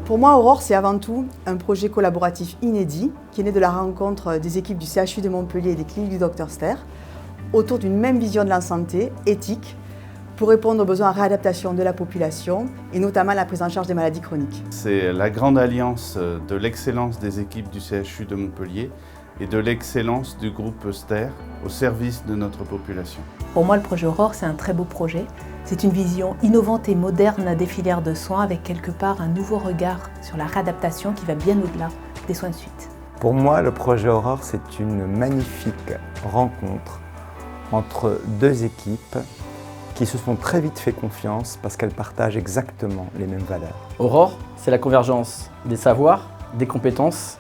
Pour moi, Aurore, c'est avant tout un projet collaboratif inédit qui est né de la rencontre des équipes du CHU de Montpellier et des cliniques du Dr Ster autour d'une même vision de la santé, éthique, pour répondre aux besoins en réadaptation de la population et notamment à la prise en charge des maladies chroniques. C'est la grande alliance de l'excellence des équipes du CHU de Montpellier et de l'excellence du groupe Ster au service de notre population. Pour moi, le projet Aurore, c'est un très beau projet. C'est une vision innovante et moderne des filières de soins avec quelque part un nouveau regard sur la réadaptation qui va bien au-delà des soins de suite. Pour moi, le projet Aurore, c'est une magnifique rencontre entre deux équipes qui se sont très vite fait confiance parce qu'elles partagent exactement les mêmes valeurs. Aurore, c'est la convergence des savoirs, des compétences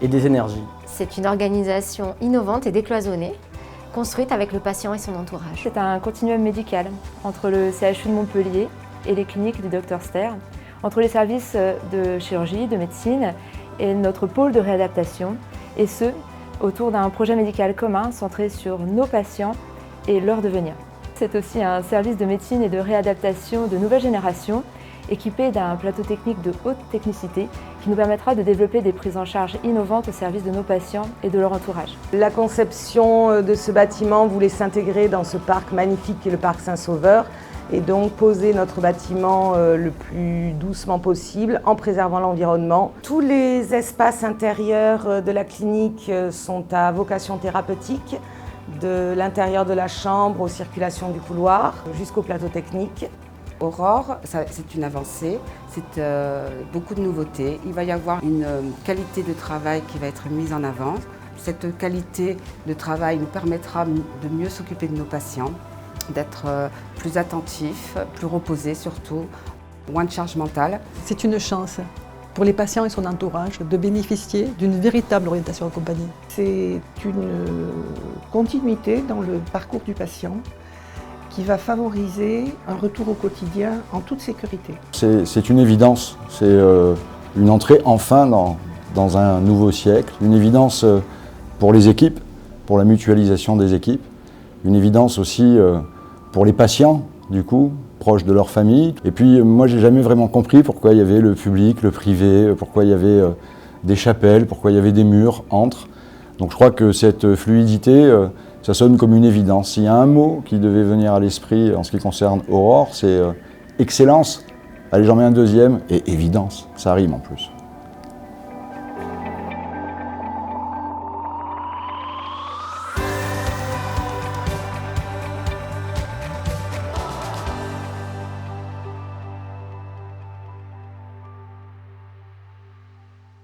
et des énergies. C'est une organisation innovante et décloisonnée, construite avec le patient et son entourage. C'est un continuum médical entre le CHU de Montpellier et les cliniques du Dr Ster, entre les services de chirurgie, de médecine et notre pôle de réadaptation, et ce, autour d'un projet médical commun centré sur nos patients et leur devenir. C'est aussi un service de médecine et de réadaptation de nouvelle génération, équipé d'un plateau technique de haute technicité qui nous permettra de développer des prises en charge innovantes au service de nos patients et de leur entourage. La conception de ce bâtiment voulait s'intégrer dans ce parc magnifique qui est le parc Saint-Sauveur et donc poser notre bâtiment le plus doucement possible en préservant l'environnement. Tous les espaces intérieurs de la clinique sont à vocation thérapeutique, de l'intérieur de la chambre aux circulations du couloir jusqu'au plateau technique. Aurore, c'est une avancée, c'est beaucoup de nouveautés. Il va y avoir une qualité de travail qui va être mise en avant. Cette qualité de travail nous permettra de mieux s'occuper de nos patients, d'être plus attentifs, plus reposés surtout, moins de charge mentale. C'est une chance pour les patients et son entourage de bénéficier d'une véritable orientation accompagnée. C'est une continuité dans le parcours du patient qui va favoriser un retour au quotidien en toute sécurité. C'est une évidence, c'est une entrée enfin dans un nouveau siècle, une évidence pour les équipes, pour la mutualisation des équipes, une évidence aussi pour les patients, du coup, proches de leur famille. Et puis moi, j'ai jamais vraiment compris pourquoi il y avait le public, le privé, pourquoi il y avait des chapelles, pourquoi il y avait des murs entre. Donc je crois que cette fluidité, ça sonne comme une évidence. S'il y a un mot qui devait venir à l'esprit en ce qui concerne Aurore, c'est excellence. Allez, j'en mets un deuxième, et évidence, ça rime en plus.